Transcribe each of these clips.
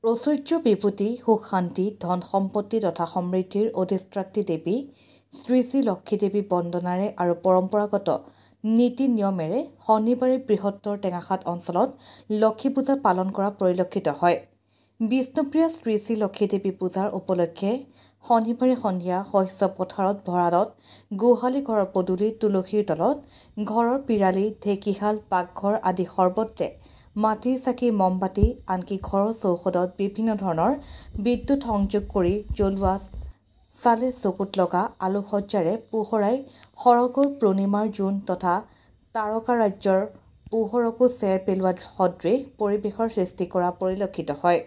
ঐশ্বৰ্য বিভূতি সুখ শান্তি ধন সম্পত্তি তথা সমৃদ্ধিৰ অধিষ্ঠাত্ৰী দেৱী শ্ৰী শ্ৰী লক্ষী দেৱী বন্দনাৰে আৰু পৰম্পৰাগত নীতি নিয়মেৰে শনিবাৰে বৃহত্তৰ টেঙাখাত অঞ্চলত লক্ষী পূজা পালন কৰা পৰিলক্ষিত হয়। বিষ্ণুপ্ৰিয়া শ্ৰী শ্ৰী লক্ষী দেৱী পূজাৰ উপলক্ষে শনিবাৰে সন্ধিয়া শস্য পথাৰত ভঁৰালত গোহালি ঘৰৰ পদূলি তুলসীৰ তলত ঘৰৰ পিৰালি ঢেঁকীশাল পাকঘৰ আদি সৰ্বত্ৰে মাটিৰ চাকি মমবাতি আনকি ঘৰৰ চৌহদত বিভিন্ন ধৰণৰ বিদ্যুৎ সংযোগ কৰি জ্বলোৱা চালে চকুত লগা আলোকসজ্জাৰে পোহৰাই সৰগৰ পূৰ্ণিমাৰ জোন তথা তাৰকা ৰাজ্যৰ পোহৰকো চেৰ পেলোৱা সদৃশ পৰিৱেশৰ সৃষ্টি কৰা পৰিলক্ষিত হয়।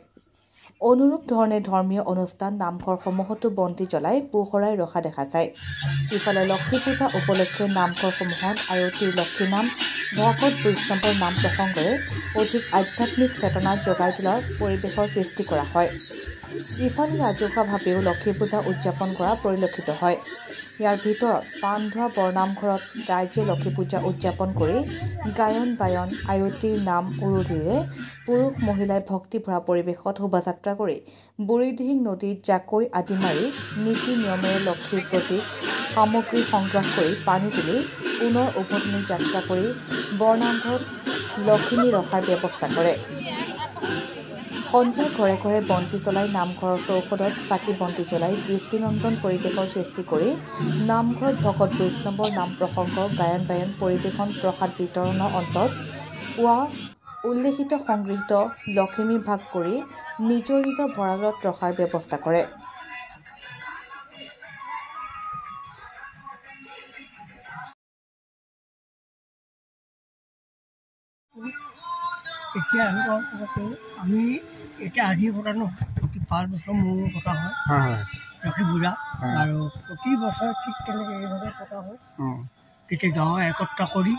অনুৰূপ ধৰণে ধৰ্মীয় অনুষ্ঠান নামঘৰসমূহতো বন্তি জ্বলাই পোহৰাই ৰখা দেখা যায়। ইফালে লক্ষী পূজা উপলক্ষে নামঘৰসমূহত আয়তীৰ লক্ষী নাম ভকত বৈষ্ণৱৰ নাম প্ৰসংগৰে অধিক আধ্যাত্মিক চেতনা জগাই তোলাৰ পৰিৱেশৰ সৃষ্টি কৰা হয়। ইফালে ৰাজহুৱাভাৱেও লক্ষী পূজা উদযাপন কৰা পৰিলক্ষিত হয়। ইয়াৰ ভিতৰত পাণধোৱা বৰনামঘৰত ৰাইজে লক্ষী পূজা উদযাপন কৰি গায়ন বায়ন আয়তীৰ নাম উৰুলিৰে পুৰুষ মহিলাই ভক্তিভৰা পৰিৱেশত শোভাযাত্ৰা কৰি বুঢ়ীদিহিং নদীত জাকৈ আদি মাৰি নীতি নিয়মেৰে লক্ষীৰ প্ৰতীক সামগ্ৰী সংগ্ৰহ কৰি পানী তুলি পুনৰ উভতনি যাত্ৰা কৰি বৰনামঘৰত লখিমী ৰখাৰ ব্যৱস্থা কৰে। সন্ধিয়া ঘৰে ঘৰে বন্তি জ্বলাই নামঘৰৰ চৌহদত চাকি বন্তি জ্বলাই দৃষ্টিনন্দন পৰিৱেশৰ সৃষ্টি কৰি নামঘৰত ভকত বৈষ্ণৱৰ নাম প্ৰসংগ গায়ন বায়ন পৰিৱেশন প্ৰসাদ বিতৰণৰ অন্তত পোৱা উল্লেখিত সংগৃহীত লখিমী ভাগ কৰি নিজৰ নিজৰ ভঁৰালত ৰখাৰ ব্যৱস্থা কৰে। এতিয়া আমি এতিয়া আজি পতা ন প্ৰতি 5 বছৰ মূৰ পতা হয় লক্ষী পূজা আৰু প্ৰতি বছৰ ঠিক তেনেকৈ এইভাৱে পতা হয়। তেতিয়া গাঁৱে একত্ৰ কৰি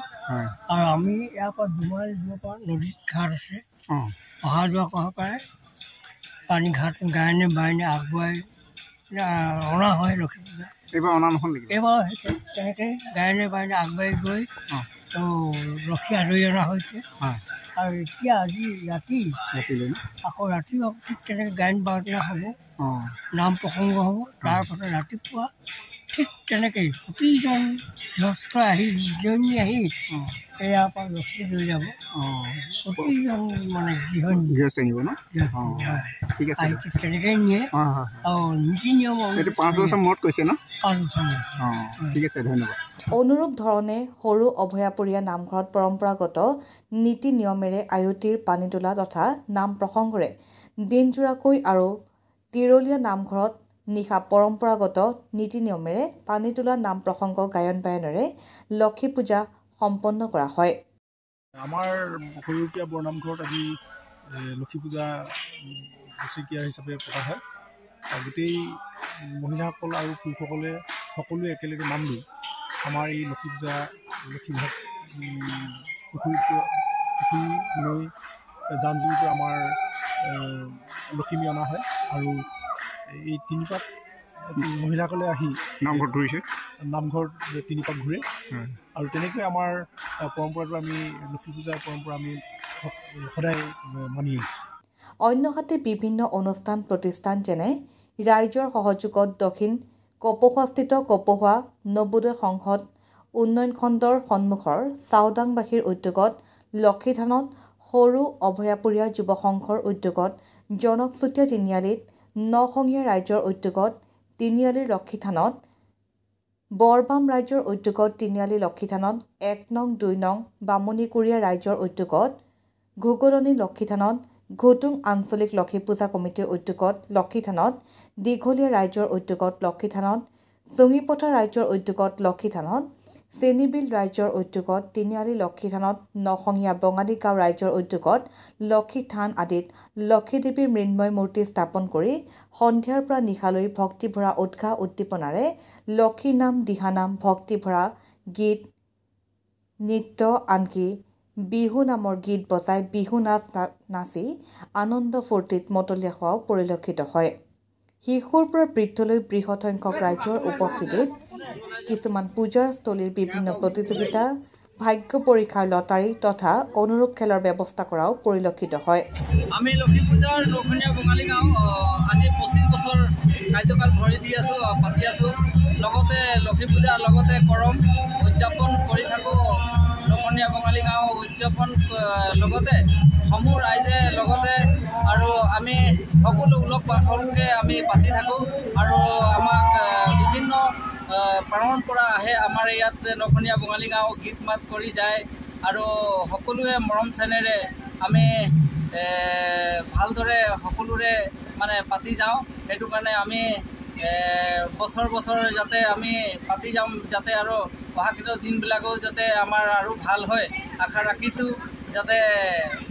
আৰু আমি ইয়াৰ পৰা 2 মাইল দূৰৰ পৰা নদীত ঘাট আছে অহা যোৱা কৰা পাৰে পানী ঘাট গায়নে বায়নে আগুৱাই অনা হয় লক্ষী পূজা। এইবাৰ অনা নহ'ল নেকি? এইবাৰ তেনেকৈ গায়নে বায়নে আগবাঢ়ি গৈ লক্ষী আদৰি অনা হৈছে। আৰু এতিয়া আজি ৰাতি আকৌ ৰাতিও ঠিক তেনেকৈ গায়ন বায়না হ'ব নাম প্ৰসংগ হ'ব। তাৰপাছত ৰাতিপুৱা ঠিক তেনেকৈ প্ৰতিজন গৃহস্থ আহি গৃহিণী আহি ইয়াৰ পৰা লক্ষী লৈ যাব। প্ৰতিজন মানে গৃহস্থ আহিব ন আহি ঠিক তেনেকৈ নিয়ে আৰু নীতি নিয়ম 5 বছৰ মূৰত কৈছে ন? 5 বছৰ মূৰত। ঠিক আছে, ধন্যবাদ। অনুৰূপ ধৰণে সৰু অভয়াপুৰীয়া নামঘৰত পৰম্পৰাগত নীতি নিয়মেৰে আয়তীৰ পানী তোলা তথা নাম প্ৰসংগৰে দিনজোৰাকৈ আৰু তিৰলীয়া নামঘৰত নিশা পৰম্পৰাগত নীতি নিয়মেৰে পানী তোলা নাম প্ৰসংগ গায়ন বায়নেৰে লক্ষী পূজা সম্পন্ন কৰা হয়। আমাৰ সৰুপীয়া বৰনামঘৰত আজি লক্ষী পূজা বছৰেকীয়া হিচাপে পতা হয়। গোটেই মহিলাসকল আৰু পুৰুষসকলে সকলোৱে একেলগে নাম লৈ আমাৰ এই লক্ষী পূজা লক্ষীভাগ পুখুৰী লৈ জান জুৰিকৈ আমাৰ লখিমী অনা হয় আৰু এই 3 পাক মহিলাসকলে আহি নামঘৰত ঘূৰিছে, নামঘৰত 3 পাক ঘূৰে আৰু তেনেকৈ আমাৰ পৰম্পৰাটো আমি লক্ষী পূজাৰ পৰম্পৰা আমি সদায় মানি আহিছোঁ। অন্যহাতে বিভিন্ন অনুষ্ঠান প্ৰতিষ্ঠান যেনে ৰাইজৰ সহযোগত দক্ষিণ কপৌৱাস্থিত কপৌৱা নবোদয় সংসদ উন্নয়ন খণ্ডৰ সন্মুখৰ চাওদাংবাসীৰ উদ্যোগত লক্ষী থানত সৰু অভয়াপুৰীয়া যুৱ সংঘৰ উদ্যোগত জনক চুতীয়া তিনিআলিত 9 সংঘীয়া ৰাইজৰ উদ্যোগত তিনিআলিৰ লক্ষী থানত বৰবাম ৰাইজৰ উদ্যোগত তিনিআলি লক্ষী থানত 1 নং 2 নং বামুণীকুৰীয়া ৰাইজৰ উদ্যোগত ঘুগলনি লক্ষী থানত ঘুটুং আঞ্চলিক লক্ষী পূজা কমিটিৰ উদ্যোগত লক্ষী থানত দীঘলীয়া ৰাইজৰ উদ্যোগত লক্ষী থানত চুঙিপথাৰ ৰাইজৰ উদ্যোগত লক্ষী থানত চেনিবিল ৰাইজৰ উদ্যোগত তিনিআলি লক্ষী থানত 9 সংঘীয়া বঙালী গাঁও ৰাইজৰ উদ্যোগত লক্ষী থান আদিত লক্ষী দেৱীৰ মৃন্ময় মূৰ্তি স্থাপন কৰি সন্ধিয়াৰ পৰা নিশালৈ ভক্তিভৰা উৎসাহ উদ্দীপনাৰে লক্ষী নাম দিহানাম ভক্তিভৰা গীত নৃত্য আনকি বিহু নামৰ গীত বজাই বিহু নাচি আনন্দ ফূৰ্তিত মতলীয়া হোৱাও পৰিলক্ষিত হয়। শিশুৰ পৰা বৃদ্ধলৈ বৃহৎ সংখ্যক ৰাইজৰ উপস্থিতিত কিছুমান পূজাৰ স্থলীৰ বিভিন্ন প্ৰতিযোগিতা ভাগ্য পৰীক্ষাৰ লটাৰী তথা অনুৰূপ খেলৰ ব্যৱস্থা কৰাও পৰিলক্ষিত হয়। আমি লক্ষী পূজাৰ দক্ষিণীয়া বঙালী গাঁও আজি 25 বছৰ কাৰ্যকাল ভৰি দি আছোঁ, পাতি আছোঁ। লগতে লক্ষী পূজাৰ লগতে কৰম উদযাপন কৰি থাকোঁ। দক্ষিণীয়া বঙালী গাঁও উদযাপন লগতে সমূহ ৰাইজে লগতে আৰু আমি সকলো উলহ পালকে আমি পাতি থাকোঁ আৰু আমাক বিভিন্ন প্ৰাণৰ পৰা আহে আমাৰ ইয়াত দক্ষিণীয়া বঙালী গাঁও গীত মাত কৰি যায় আৰু সকলোৱে মৰম চেনেৰে আমি ভালদৰে সকলোৰে মানে পাতি যাওঁ। সেইটো কাৰণে আমি বছৰ যাতে আমি পাতি যাম, যাতে আৰু অহাকিটা দিনবিলাকো যাতে আমাৰ আৰু ভাল হয় আশা ৰাখিছোঁ। যাতে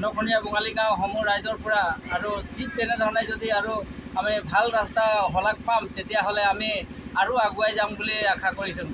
দক্ষিণীয়া বঙালী গাঁও সমূহ ৰাইজৰ পৰা আৰু ঠিক তেনেধৰণে যদি আৰু আমি ভাল ৰাস্তা শলাগ পাম তেতিয়াহ'লে আমি আৰু আগুৱাই যাম বুলি আশা কৰিছোঁ।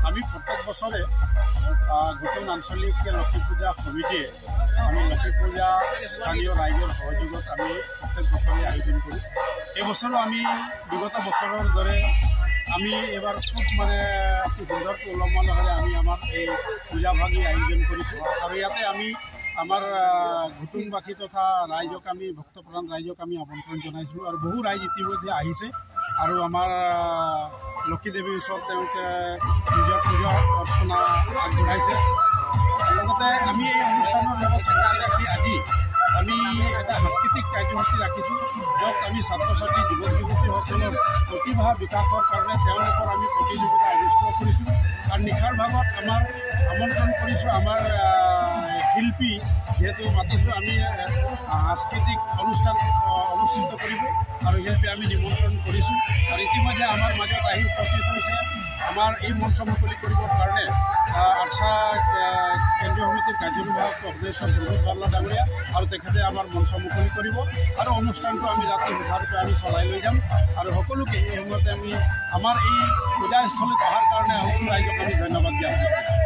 আমি প্ৰত্যেক বছৰে গোটন আঞ্চলিক লক্ষী পূজা সমিতিয়ে আমি লক্ষী পূজা স্থানীয় ৰাইজৰ সহযোগত আমি প্ৰত্যেক বছৰে আয়োজন কৰোঁ। এই বছৰো আমি বিগত বছৰৰ দৰে আমি এবাৰ খুব মানে সুন্দৰ উলহ মালহেৰে আমি আমাৰ এই পূজা ভাগি আয়োজন কৰিছোঁ আৰু ইয়াতে আমি আমাৰ ঘুটুংবাসী তথা ৰাইজক আমি ভক্তপ্ৰাণ ৰাইজক আমি আমন্ত্ৰণ জনাইছিলোঁ আৰু বহু ৰাইজ ইতিমধ্যে আহিছে আৰু আমাৰ লক্ষী দেৱীৰ ওচৰত তেওঁলোকে নিজৰ পূজা অৰ্চনা আগবঢ়াইছে। লগতে আমি এই অনুষ্ঠানৰ লগত ৰাখি আজি আমি এটা সাংস্কৃতিক কাৰ্যসূচী ৰাখিছোঁ, য'ত আমি ছাত্ৰ ছাত্ৰী যুৱক যুৱতীসকলৰ প্ৰতিভা বিকাশৰ কাৰণে তেওঁলোকৰ আমি প্ৰতিযোগিতা অনুষ্ঠিত কৰিছোঁ আৰু নিশাৰ ভাগত আমাৰ আমন্ত্ৰণ কৰিছোঁ আমাৰ শিল্পী যিহেতু মাতিছোঁ আমি সাংস্কৃতিক অনুষ্ঠান অনুষ্ঠিত কৰিব আৰু শিল্পী আমি নিমন্ত্ৰণ কৰিছোঁ আৰু ইতিমধ্যে আমাৰ মাজত আহি উপস্থিত হৈছে আমাৰ এই মঞ্চ মুকলি কৰিবৰ কাৰণে আৰ্চা কেন্দ্ৰীয় সমিতিৰ কাৰ্যনিৰ্বাহক সদস্য প্ৰমোদ বাৰ্লা ডাঙৰীয়া আৰু তেখেতে আমাৰ মঞ্চ মুকলি কৰিব আৰু অনুষ্ঠানটো আমি ৰাতি সুচাৰুৰূপে আমি চলাই লৈ যাম আৰু সকলোকে এই সময়তে আমি আমাৰ এই পূজাস্থলীত অহাৰ কাৰণে সকলো ৰাইজক আমি ধন্যবাদ জ্ঞাপন কৰিছোঁ।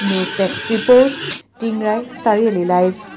News Desk Report, Tingrai, Sariali Live.